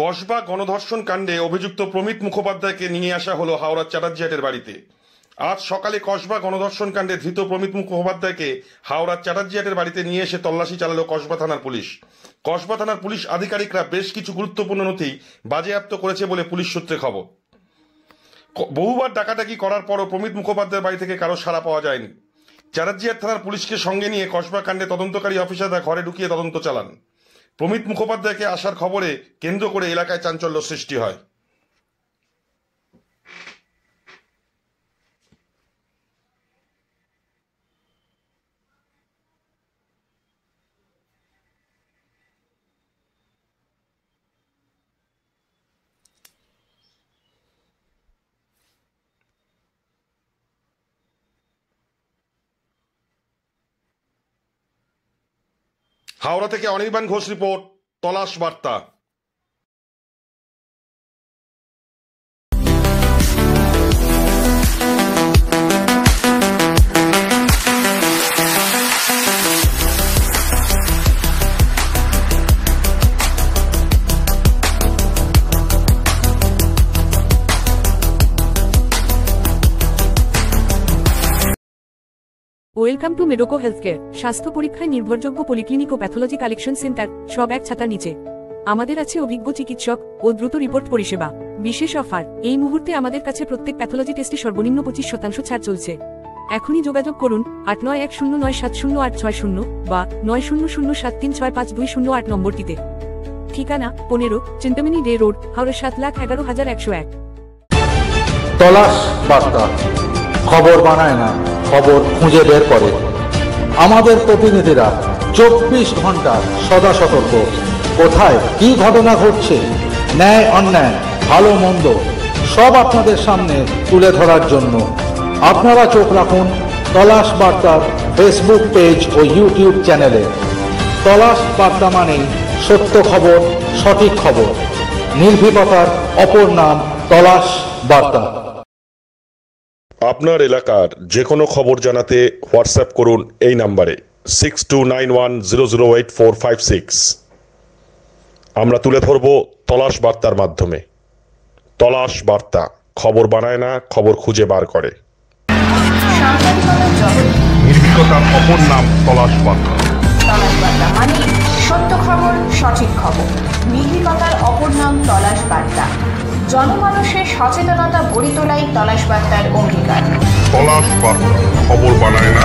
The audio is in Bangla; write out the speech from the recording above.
কসবা গণধর্ষণ কাণ্ডে অভিযুক্ত প্রমিত মুখোপাধ্যায়কে নিয়ে আসা হলো হাওড়ার চ্যাটার্জিহাটের বাড়িতে। আজ সকালে কসবা গণধর্ষণ কাণ্ডে ধৃত প্রমিত মুখোপাধ্যায়কে হাওড়ার চ্যাটার্জিহাটের বাড়িতে নিয়ে এসে তল্লাশি চালালো কসবা থানার পুলিশ। কসবা থানার পুলিশ আধিকারিকরা বেশ কিছু গুরুত্বপূর্ণ নথি বাজেয়াপ্ত করেছে বলে পুলিশ সূত্রে খবর। বহুবার ডাকাডাকি করার পরও প্রমিত মুখোপাধ্যায়ের বাড়ি থেকে কারো সাড়া পাওয়া যায়নি। চ্যাটার্জিহাট থানার পুলিশকে সঙ্গে নিয়ে কসবা কাণ্ডে তদন্তকারী অফিসাররা ঘরে ঢুকিয়ে তদন্ত চালান। প্রমিত মুখোপাধ্যায়কে আসার খবরে কেন্দ্র করে এলাকায় চাঞ্চল্য সৃষ্টি হয়। হাওড়া থেকে অনির্বাণ ঘোষ রিপোর্ট, তলাশ বার্তা। Welcome to মেডোকো healthcare. স্বাস্থ্য পরীক্ষায় নির্ভরযোগ্য পলিক্লিনিক ও প্যাথোলজি কালেকশন সেন্টার, সব এক ছাতার নিচে। আমাদের আছে অভিজ্ঞ চিকিৎসক ও দ্রুত রিপোর্ট পরিষেবা। বিশেষ অফার, এই মুহূর্তে আমাদের কাছে প্রত্যেক প্যাথোলজি টেস্টে সর্বনিম্ন 25% ছাড় চলছে। এখনই যোগাযোগ করুন 8910970860 বা 9007365208 নম্বরটিতে। ঠিকানা 15 চিন্তামণি ডে রোড, হাওড়া 7,11,101। তলাশ বার্তা, খবর বানায় না, খবর খুঁজে বের করে। আমাদের প্রতিনিধিরা 24 ঘন্টা সদা সতর্ক। কোথায় কি ঘটনা ঘটছে, ন্যায় অন্যায়, ভালো মন্দ সব আপনাদের সামনে তুলে ধরার জন্য আপনারা চোখ রাখুন তলাশ বার্তার ফেসবুক পেজ ও ইউটিউব চ্যানেলে। তলাশ বার্তা মানেই সত্য খবর, সঠিক খবর। নির্ভীকতার অপর নাম তলাশ বার্তা। আপনার এলাকার যে কোনো খবর জানাতে হোয়াটসঅ্যাপ করুন এই নাম্বারে 6291008456। আমরা তুলে ধরব তলাশ বার্তার মাধ্যমে। তলাশ বার্তা, খবর বানায় না, খবর খুঁজে বার করে। নির্ভীকতার অপর নাম তলাশ বার্তা। তলাশ বার্তা মানে সত্য খবর, সঠিক খবর। নির্ভীকতার অপর নাম তলাশ বার্তা। জনমানুষের সচেতনতা গড়ে তোলাই তলাশ বার্তার অঙ্গীকার। তলাশ বার্তা, খবর বানায় না,